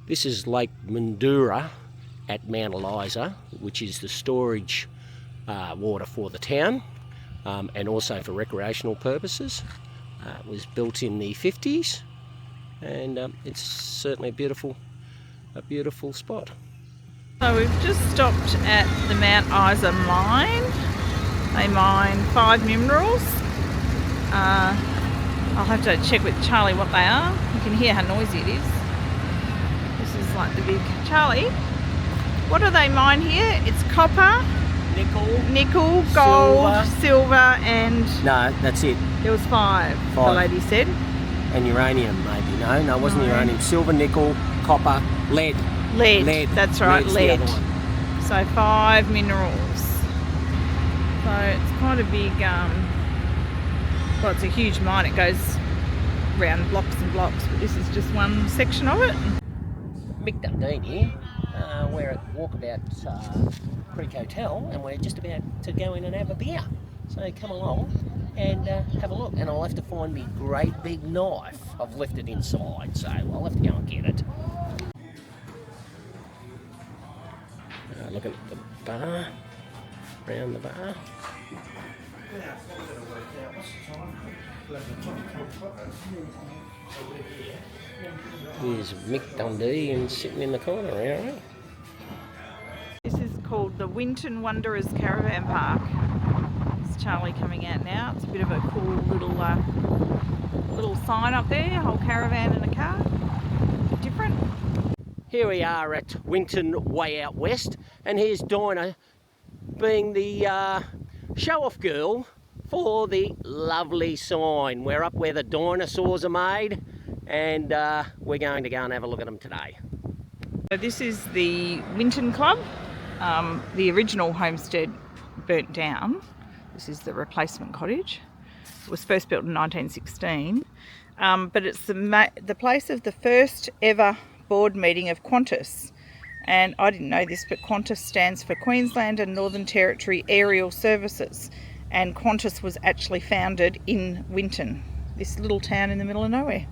This is Lake Mundura at Mount Eliza, which is the storage water for the town and also for recreational purposes. It was built in the 50s, and it's certainly a beautiful spot. So we've just stopped at the Mount Isa mine. They mine 5 minerals. I'll have to check with Charlie what they are. You can hear how noisy it is. This is like the big... Charlie, what do they mine here? It's copper, nickel, gold, silver and... No, that's it. There was 5, the lady said. And uranium, maybe. No, it wasn't uranium. Silver, nickel, copper, lead. Lead, that's right, lead. The other one. So 5 minerals. So it's quite a big, well, it's a huge mine. It goes around blocks and blocks, but this is just one section of it. Mick Dundee here. We're at Walkabout Creek Hotel, and we're just about to go in and have a beer. So come along and have a look. And I'll have to find me great big knife. I've left it inside, so I'll have to go and get it. Look at the bar, around the bar. Here's Mick Dundee and sitting in the corner, alright? This is called the Winton Wanderers Caravan Park. It's Charlie coming out now. It's a bit of a cool little sign up there, a whole caravan in a car. A bit different. Here we are at Winton way out west, and here's Dinah being the show-off girl for the lovely sign. We're up where the dinosaurs are made, and we're going to go and have a look at them today. So this is the Winton Club. The original homestead burnt down. This is the replacement cottage. It was first built in 1916, but it's the place of the first ever board meeting of Qantas. And I didn't know this, but Qantas stands for Queensland and Northern Territory Aerial Services, and Qantas was actually founded in Winton, this little town in the middle of nowhere.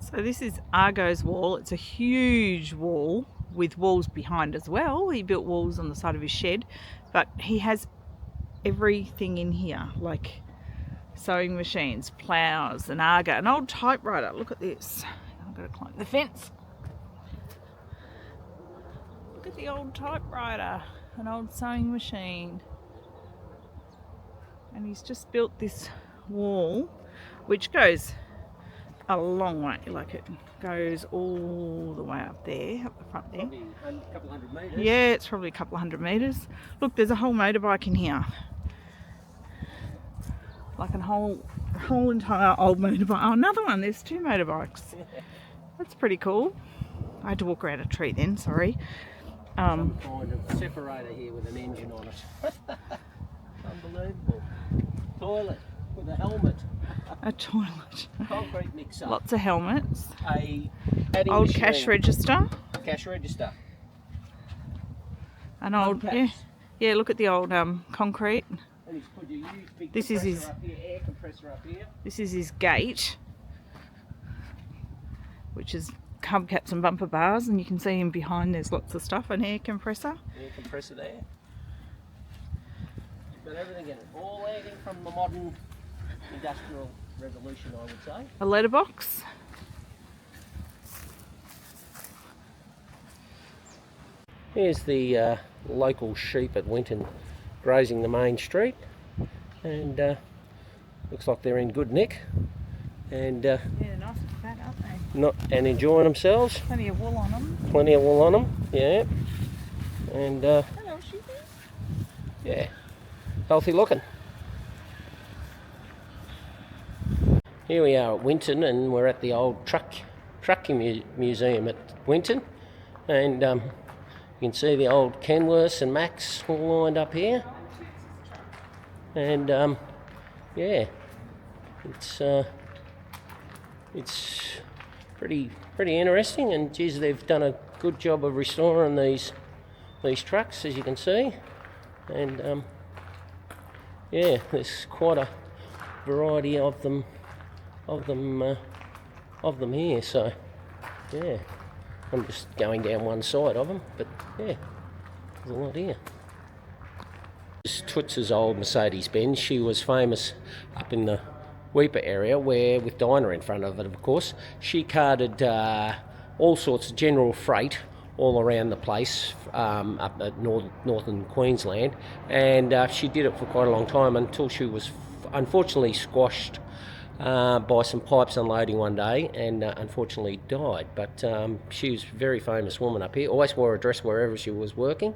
So this is Argo's wall. It's a huge wall with walls behind as well. He built walls on the side of his shed, but he has everything in here, like sewing machines, ploughs, an Argo, an old typewriter. Look at this. I've got to climb the fence. Look at the old typewriter, an old sewing machine. And he's just built this wall, which goes a long way, like it goes all the way up there, up the front there. Probably a couple hundred metres. Yeah, it's probably a couple of 100 metres. Look, there's a whole motorbike in here. Like a whole entire old motorbike. Oh, another one, there's 2 motorbikes. That's pretty cool. I had to walk around a tree then, sorry. Some kind of separator here with an engine on it. Unbelievable. Toilet with a helmet. A toilet. Concrete mixer. Lots of helmets. A old machine. cash register. Cash register. An old, yeah, look at the old concrete. And he's put your huge big This is his up here, air compressor up here. This is his gate, which is hubcaps and bumper bars, and you can see him behind. There's lots of stuff. An air compressor. Air compressor there. Got everything in it. All anything from the modern industrial revolution, I would say. A letterbox. Here's the local sheep at Winton grazing the main street, and looks like they're in good nick, and Yeah, they're nice and fat, aren't they? and enjoying themselves. Plenty of wool on them. Plenty of wool on them, yeah, and Hello, sheepy. yeah, healthy looking. Here we are at Winton, and we're at the old trucking museum at Winton, and you can see the old Kenworths and Macs all lined up here, and yeah, it's pretty interesting, and geez, they've done a good job of restoring these trucks, as you can see, and yeah, there's quite a variety of them here, so yeah, I'm just going down one side of them, but yeah, there's a lot here. This is Toots' old Mercedes-Benz. She was famous up in the Weeper area, where, with Dinah in front of it, of course, she carted all sorts of general freight all around the place up at northern Queensland, and she did it for quite a long time until she was unfortunately squashed by some pipes unloading one day, and unfortunately died. But she was a very famous woman up here, always wore a dress wherever she was working,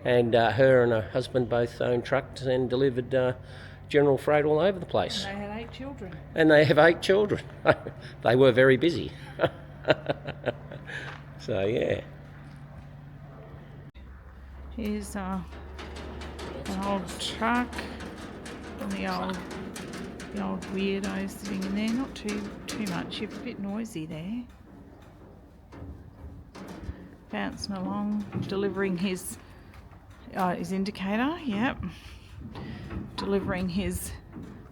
and her and her husband both owned trucks and delivered general freight all over the place. And they had 8 children. And they have 8 children. They were very busy. So yeah. Here's an old truck and the old weirdo sitting in there. Not too much. You're a bit noisy there. Bouncing along, delivering his indicator. Yep. Delivering his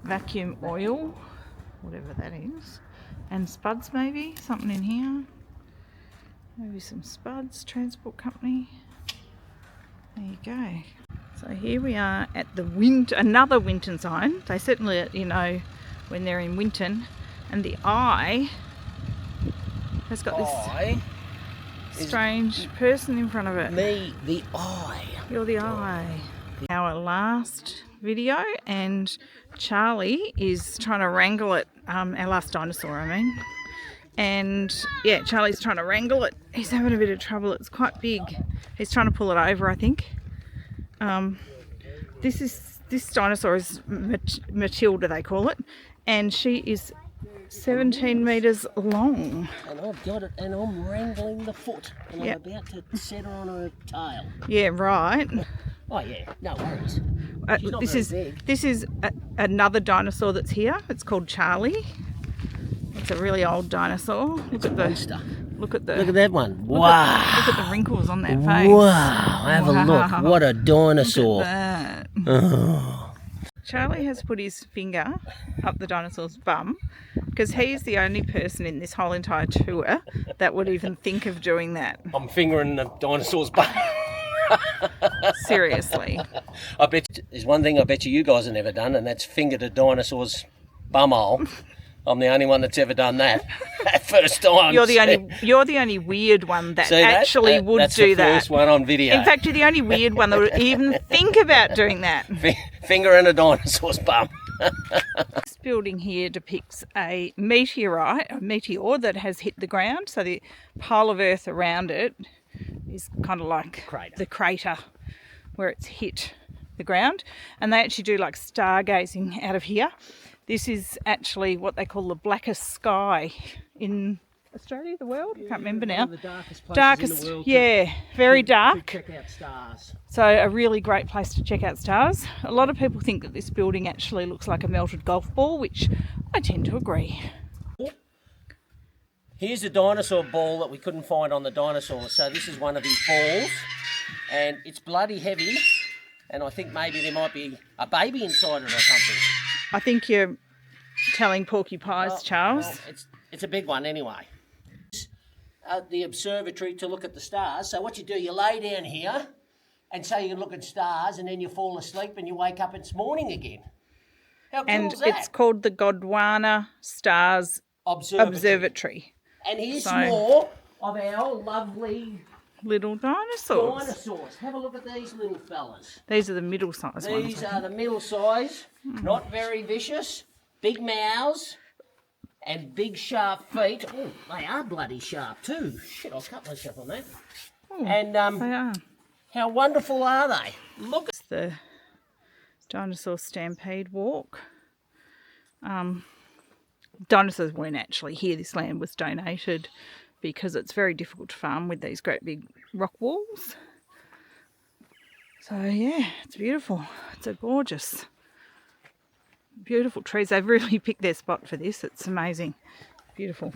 vacuum oil, whatever that is, and spuds, maybe something in here. Maybe some spuds. Transport company. There you go. So here we are at the another Winton sign. They certainly let you know when they're in Winton. And the eye has got this strange person in front of it. Me, the eye. You're the eye. Our last video, and Charlie is trying to wrangle it. Our last dinosaur, I mean. And yeah, Charlie's trying to wrangle it. He's having a bit of trouble. It's quite big. He's trying to pull it over, I think. This dinosaur is Matilda, they call it, and she is 17 metres long. And I've got it, and I'm wrangling the foot, and I'm about to set her on her tail. Yeah, right. Oh yeah, no worries. This is another dinosaur that's here. It's called Charlie. It's a really old dinosaur. Look at that one. Wow. Look at the wrinkles on that face. Wow. Have a look. What a dinosaur. Look at that. Oh. Charlie has put his finger up the dinosaur's bum because he's the only person in this whole entire tour that would even think of doing that. I'm fingering the dinosaur's bum. Seriously. I bet there's one thing I bet you guys have never done, and that's fingered a dinosaur's bumhole. I'm the only one that's ever done that. First time. You're the only weird one that actually would that's do the that. First one on video. In fact, you're the only weird one that would even think about doing that. Fingering a dinosaur's bum. This building here depicts a meteor that has hit the ground. So the pile of Earth around it is kind of like the crater where it's hit the ground. And they actually do like stargazing out of here. This is actually what they call the blackest sky in Australia, the world. I can't remember now. One of the darkest places in the world. Very dark. To check out stars. So a really great place to check out stars. A lot of people think that this building actually looks like a melted golf ball, which I tend to agree. Here's a dinosaur ball that we couldn't find on the dinosaurs. So this is one of his balls, and it's bloody heavy, and I think maybe there might be a baby inside it or something. I think you're telling porcupines, Charles. Well, it's a big one anyway. The observatory to look at the stars. So what you do, you lay down here and say you look at stars, and then you fall asleep and you wake up and it's morning again. How cool is that? And it's called the Gondwana Stars Observatory. And here's more of our lovely little dinosaurs. Have a look at these little fellas. These are the middle size ones. These are the middle size, not very vicious, big mouths, and big sharp feet. Oh, they are bloody sharp too. Shit, I'll cut myself on that. Oh, and they are. How wonderful are they? Look at the dinosaur stampede walk. Dinosaurs weren't actually here. This land was donated because it's very difficult to farm with these great big rock walls. So yeah, it's beautiful. It's a gorgeous, beautiful trees. They've really picked their spot for this. It's amazing. Beautiful.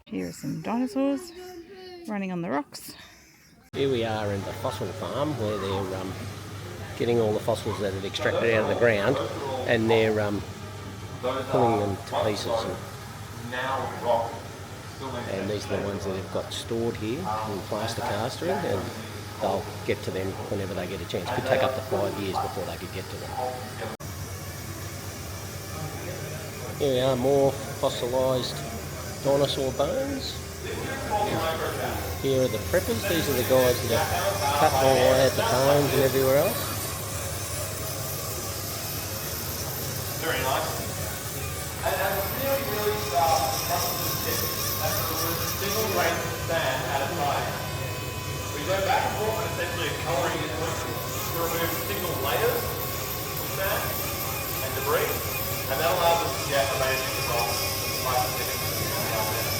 Here are some dinosaurs running on the rocks. Here we are in the fossil farm where they're getting all the fossils that are extracted out of the ground, and they're pulling them to pieces. Now rock and these are the ones that they've got stored here in plaster castering, and they'll get to them whenever they get a chance. It could take up to 5 years before they could get to them. Here we are, more fossilised dinosaur bones. Here are the preppers. These are the guys that have cut all out the bones and everywhere else. Very nice. And a really process tip. That's a single grain sand at a time. We go back and forth and essentially colouring is working to remove single layers of sand and debris, and that allows us to get amazing results like the techniques that we have out there.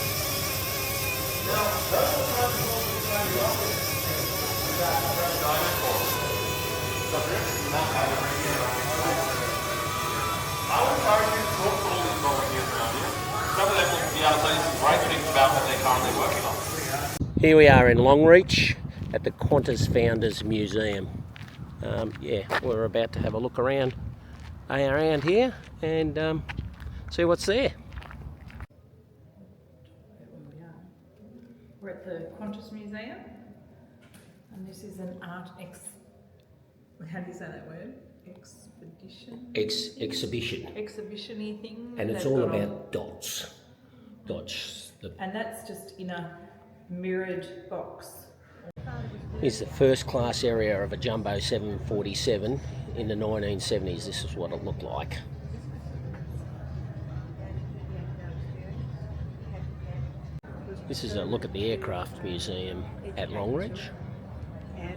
Now, those are the kinds of tools we're going to go with. We've got diamond cores. So if you're interested in that kind of bring in, I would encourage you to talk to all these volunteers around here. Some of them will be able to tell you some great things about what they're currently working on. Here we are in Longreach at the Qantas Founders Museum. Yeah, we're about to have a look around here and see what's there. We're at the Qantas Museum, and this is an how do you say that word? Exhibition. Exhibition-y thing. And it's all about dots. And that's just in a mirrored box. Here's the first class area of a Jumbo 747 in the 1970s. This is what it looked like. This is a look at the Aircraft Museum at Longreach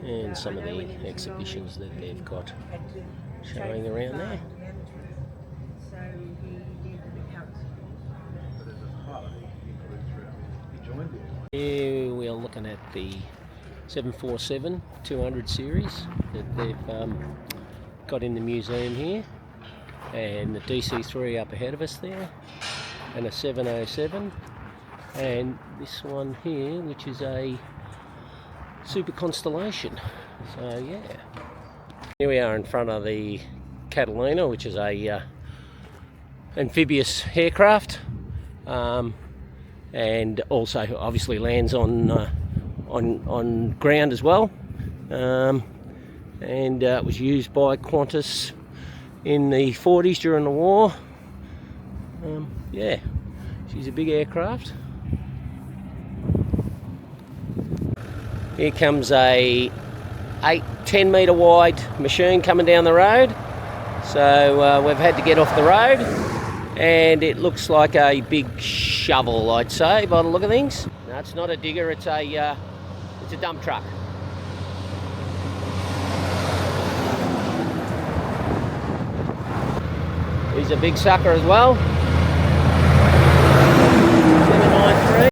and some of the exhibitions that they've got showing around there. Here we are looking at the 747-200 series that they've got in the museum here, and the DC-3 up ahead of us there, and a 707, and this one here which is a Super Constellation. So yeah, here we are in front of the Catalina, which is a amphibious aircraft, and also obviously lands on ground as well, and it was used by Qantas in the 40s during the war. Yeah, she's a big aircraft. Here comes a 10 metre wide machine coming down the road, so we've had to get off the road, and it looks like a big shovel, I'd say, by the look of things. No, it's not a digger, it's a dump truck. He's a big sucker as well. 793.